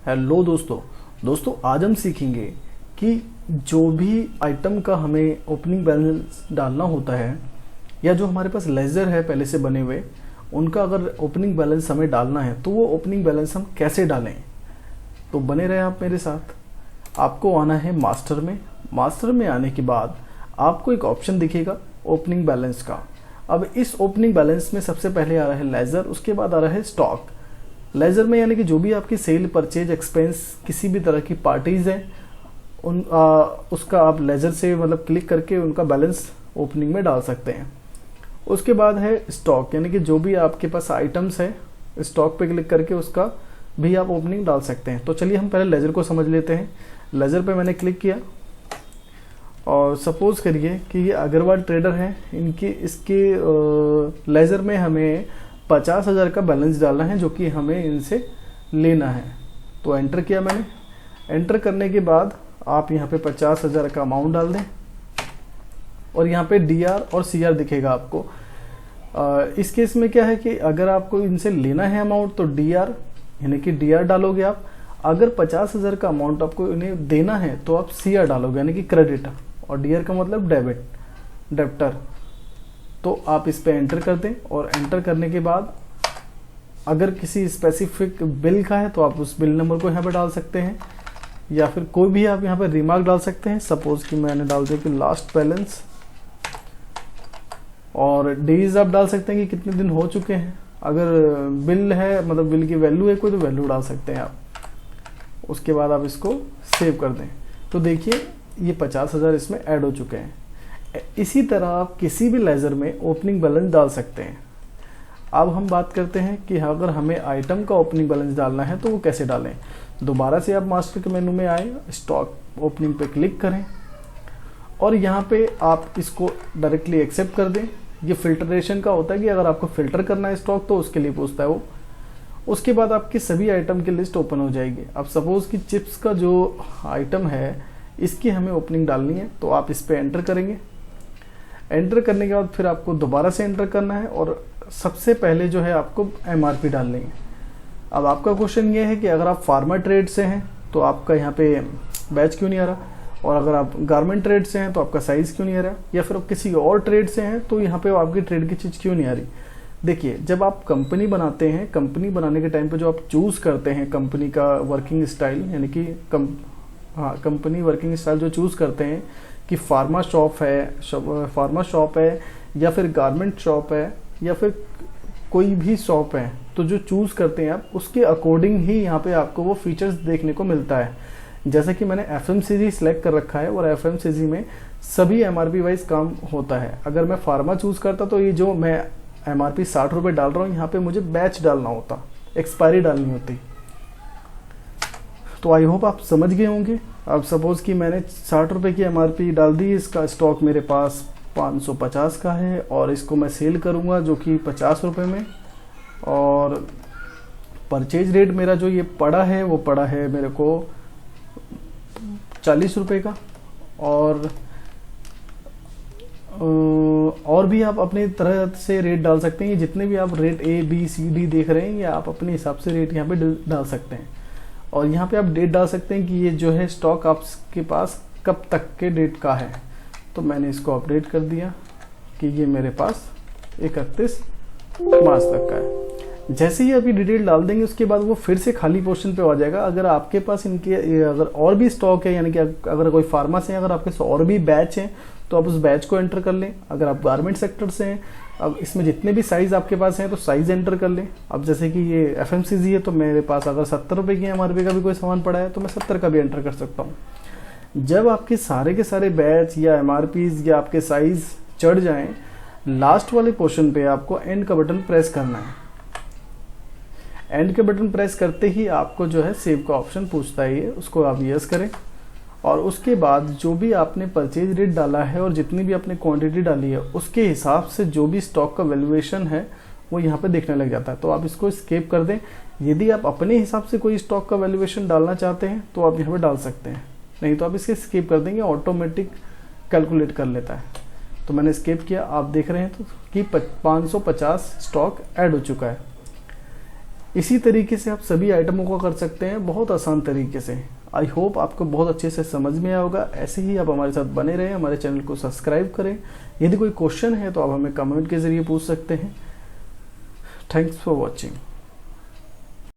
Hello दोस्तों आज हम सीखेंगे कि जो भी आइटम का हमें ओपनिंग बैलेंस डालना होता है या जो हमारे पास लेजर है पहले से बने हुए, उनका अगर ओपनिंग बैलेंस हमें डालना है तो वो ओपनिंग बैलेंस हम कैसे डालें। तो बने रहे आप मेरे साथ। आपको आना है मास्टर में आने के बाद आपको एक ऑप्शन दिखेगा ओपनिंग बैलेंस का। अब इस ओपनिंग बैलेंस में सबसे पहले आ रहा है लेजर, उसके बाद आ रहा है स्टॉक। लेजर में यानी कि जो भी आपकी सेल, परचेज, एक्सपेंस किसी भी तरह की पार्टीज हैं उसका आप लेजर से मतलब क्लिक करके उनका बैलेंस ओपनिंग में डाल सकते हैं। उसके बाद है स्टॉक, यानी कि जो भी आपके पास आइटम्स है स्टॉक पे क्लिक करके उसका भी आप ओपनिंग डाल सकते हैं। तो चलिए हम पहले लेजर को समझ लेते हैं। लेजर पे मैंने क्लिक किया और सपोज करिए कि ये अग्रवाल ट्रेडर है, इसके लेजर में हमें 50,000 का बैलेंस डालना है जो कि हमें इनसे लेना है। तो एंटर किया मैंने। एंटर करने के बाद आप यहाँ पे 50,000 का अमाउंट डाल दें और यहाँ पे डीआर और सीआर दिखेगा आपको। इस केस में क्या है कि अगर आपको इनसे लेना है अमाउंट तो डीआर यानी कि डीआर डालोगे आप। अगर 50,000 का अमाउंट आपको इन्हें देना है तो आप सीआर डालोगे यानी कि क्रेडिट, और डीआर का मतलब डेब्टर। तो आप इस पे एंटर कर दें और एंटर करने के बाद अगर किसी स्पेसिफिक बिल का है तो आप उस बिल नंबर को यहाँ पे डाल सकते हैं, या फिर कोई भी आप यहाँ पे रिमार्क डाल सकते हैं। सपोज कि मैंने डाल दिया कि लास्ट बैलेंस, और डेज आप डाल सकते हैं कि कितने दिन हो चुके हैं। अगर बिल है मतलब बिल की वैल्यू है कोई तो वैल्यू डाल सकते हैं आप। उसके बाद आप इसको सेव कर दें। तो देखिए ये 50,000 इसमें ऐड हो चुके हैं। इसी तरह आप किसी भी लेजर में ओपनिंग बैलेंस डाल सकते हैं। अब हम बात करते हैं कि अगर हमें आइटम का ओपनिंग बैलेंस डालना है तो वो कैसे डालें। दोबारा से आप मास्टर के मेनू में आए, स्टॉक ओपनिंग पे क्लिक करें और यहाँ पे आप इसको डायरेक्टली एक्सेप्ट कर दें। ये फिल्ट्रेशन का होता है कि अगर आपको फिल्टर करना है स्टॉक तो उसके लिए पूछता है वो। उसके बाद आपकी सभी आइटम की लिस्ट ओपन हो जाएगी। अब सपोज कि चिप्स का जो आइटम है इसकी हमें ओपनिंग डालनी है तो आप इस पर एंटर करेंगे। एंटर करने के बाद फिर आपको दोबारा से एंटर करना है और सबसे पहले जो है आपको एमआरपी डालनी है। अब आपका क्वेश्चन ये है कि अगर आप फार्मा ट्रेड से हैं तो आपका यहाँ पे बैच क्यों नहीं आ रहा, और अगर आप गारमेंट ट्रेड से हैं तो आपका साइज़ क्यों नहीं आ रहा, या फिर आप किसी और ट्रेड से हैं तो यहाँ पे आपकी ट्रेड की चीज़ क्यों नहीं आ रही। देखिए जब आप कंपनी बनाते हैं, कंपनी बनाने के टाइम पे जो आप चूज़ करते हैं कंपनी का वर्किंग स्टाइल, यानी कि कंपनी वर्किंग स्टाइल जो चूज़ करते हैं कि फार्मा शॉप है या फिर गारमेंट शॉप है या फिर कोई भी शॉप है, तो जो चूज़ करते हैं आप उसके अकॉर्डिंग ही यहाँ पे आपको वो फीचर्स देखने को मिलता है। जैसे कि मैंने एफएमसीजी सिलेक्ट कर रखा है और एफएमसीजी में सभी एमआरपी वाइज काम होता है। अगर मैं फार्मा चूज़ करता तो ये जो मैं एमआरपी 60 रुपये डाल रहा हूँ यहाँ पे मुझे बैच डालना होता, एक्सपायरी डालनी होती। तो आई होप आप समझ गए होंगे। अब सपोज कि मैंने 60 रुपये की एमआरपी डाल दी, इसका स्टॉक मेरे पास 550 का है और इसको मैं सेल करूंगा जो कि 50 रुपये में, और परचेज रेट मेरा जो ये पड़ा है वो पड़ा है मेरे को 40 रुपये का। और भी आप अपनी तरह से रेट डाल सकते हैं। जितने भी आप rate A B C D देख रहे हैं ये आप अपने हिसाब से रेट यहाँ पे डाल सकते हैं। और यहाँ पे आप डेट डाल सकते हैं कि ये जो है स्टॉक आपके पास कब तक के डेट का है। तो मैंने इसको अपडेट कर दिया कि ये मेरे पास 31 मार्च तक का है। जैसे ही अभी डिटेल डाल देंगे उसके बाद वो फिर से खाली पोर्शन पे आ जाएगा। अगर आपके पास इनके अगर और भी स्टॉक है, यानी कि अगर कोई फार्मा से अगर आपके और भी बैच हैं तो आप उस बैच को एंटर कर लें। अगर आप गारमेंट सेक्टर से हैं, अब इसमें जितने भी साइज़ आपके पास हैं तो साइज़ एंटर कर लें। अब जैसे कि ये एफएमसीजी है तो मेरे पास अगर 70 रुपये की एमआरपी का भी कोई सामान पड़ा है तो मैं 70 का भी एंटर कर सकता हूँ। जब आपके सारे के सारे बैच या एमआरपीज या आपके साइज़ चढ़ जाएं, लास्ट वाले पोर्शन पे आपको एंड का बटन प्रेस करना है। एंड के बटन प्रेस करते ही आपको जो है सेव का ऑप्शन पूछता है, ये उसको आप यस करें। और उसके बाद जो भी आपने परचेज रेट डाला है और जितनी भी आपने क्वांटिटी डाली है उसके हिसाब से जो भी स्टॉक का वैल्यूएशन है वो यहाँ पे देखने लग जाता है। तो आप इसको स्किप कर दें। यदि आप अपने हिसाब से कोई स्टॉक का वैल्यूएशन डालना चाहते हैं तो आप यहाँ पे डाल सकते हैं, नहीं तो आप इसके स्किप कर देंगे, ऑटोमेटिक कैलकुलेट कर लेता है। तो मैंने स्किप किया। आप देख रहे हैं तो कि 550 स्टॉक ऐड हो चुका है। इसी तरीके से आप सभी आइटमों को कर सकते हैं, बहुत आसान तरीके से। आई होप आपको बहुत अच्छे से समझ में आया होगा। ऐसे ही आप हमारे साथ बने रहें, हमारे चैनल को सब्सक्राइब करें। यदि कोई क्वेश्चन है तो आप हमें कमेंट के जरिए पूछ सकते हैं। Thanks for watching.